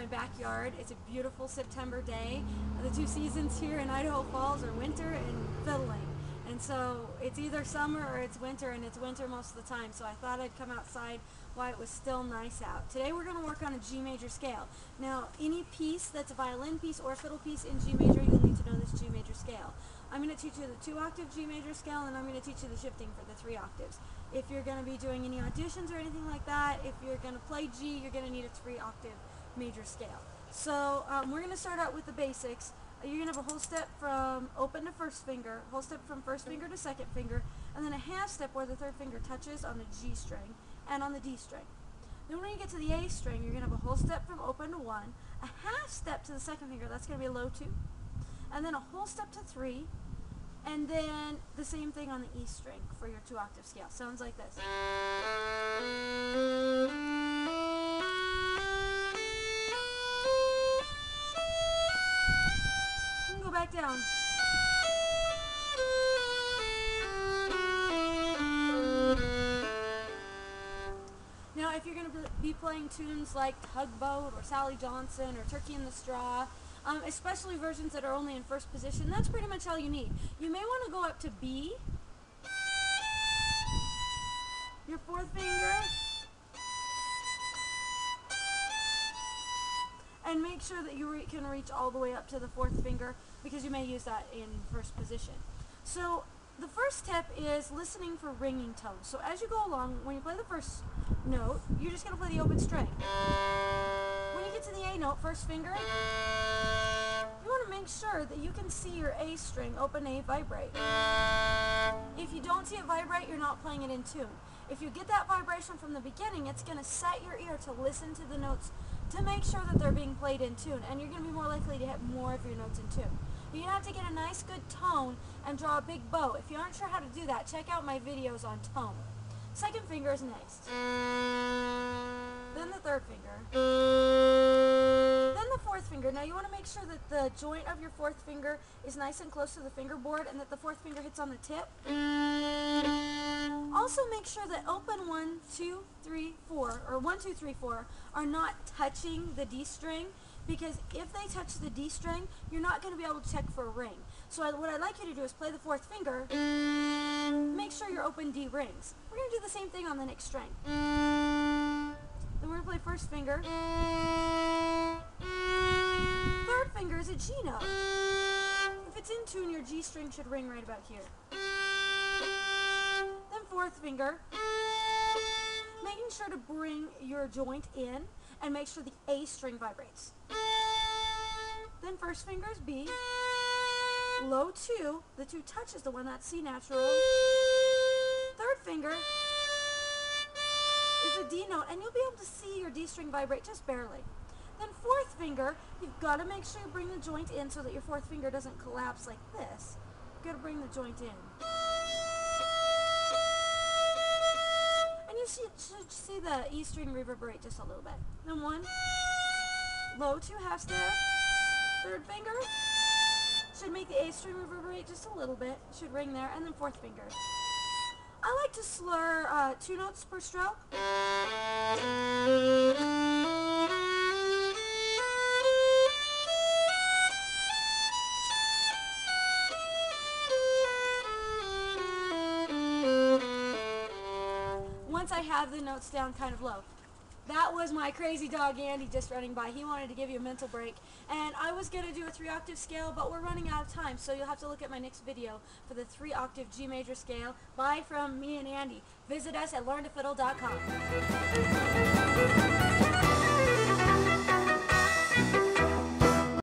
my backyard. It's a beautiful September day. The two seasons here in Idaho Falls are winter and fiddling. And so it's either summer or it's winter, and it's winter most of the time. So I thought I'd come outside while it was still nice out. Today we're going to work on a G major scale. Now any piece that's a violin piece or a fiddle piece in G major, you'll need to know this G major scale. I'm going to teach you the 2-octave G major scale, and I'm going to teach you the shifting for the 3 octaves. If you're going to be doing any auditions or anything like that, if you're going to play G, you're going to need a 3-octave major scale. So we're going to start out with the basics. You're going to have a whole step from open to first finger, whole step from first finger to second finger, and then a half step where the third finger touches on the G string and on the D string. Then when you get to the A string, you're going to have a whole step from open to 1, a half step to the second finger, that's going to be a low 2, and then a whole step to 3, and then the same thing on the E string for your 2-octave scale. Sounds like this. You can go back down. Now if you're going to be playing tunes like Tugboat or Sally Johnson or Turkey in the Straw, especially versions that are only in first position, that's pretty much all you need. You may want to go up to B, your 4th finger, and make sure that you can reach all the way up to the 4th finger, because you may use that in first position. So the first step is listening for ringing tones. So as you go along, when you play the first note, you're just going to play the open string. When you get to the A note, first finger, you want to make sure that you can see your A string, open A, vibrate. If you don't see it vibrate, you're not playing it in tune. If you get that vibration from the beginning, it's going to set your ear to listen to the notes to make sure that they're being played in tune, and you're going to be more likely to hit more of your notes in tune. You have to get a nice good tone and draw a big bow. If you aren't sure how to do that, check out my videos on tone. Second finger is next. Then the 3rd finger. Then the 4th finger. Now you want to make sure that the joint of your 4th finger is nice and close to the fingerboard and that the 4th finger hits on the tip. Also make sure that open 1, 2, 3, 4, or 1, 2, 3, 4 are not touching the D string, because if they touch the D string, you're not going to be able to check for a ring. So what I'd like you to do is play the 4th finger, make sure your open D rings. We're going to do the same thing on the next string. Then we're going to play first finger. 3rd finger is a G note. If it's in tune, your G string should ring right about here. Then 4th finger, making sure to bring your joint in and make sure the A string vibrates. Then first finger is B, low 2, the 2 touches the 1, that's C natural. 3rd finger is a D note, and you'll be able to see your D string vibrate just barely. Then 4th finger, you've got to make sure you bring the joint in so that your 4th finger doesn't collapse like this. You've got to bring the joint in. And you should see the E string reverberate just a little bit. Then 1, low 2, half step, 3rd finger, should make the A string reverberate just a little bit, should ring there, and then 4th finger. I like to slur 2 notes per stroke. Once I have the notes down kind of low. That was my crazy dog Andy just running by. He wanted to give you a mental break. And I was going to do a 3-octave scale, but we're running out of time, so you'll have to look at my next video for the 3-octave G major scale. Bye from me and Andy. Visit us at learntofiddle.com.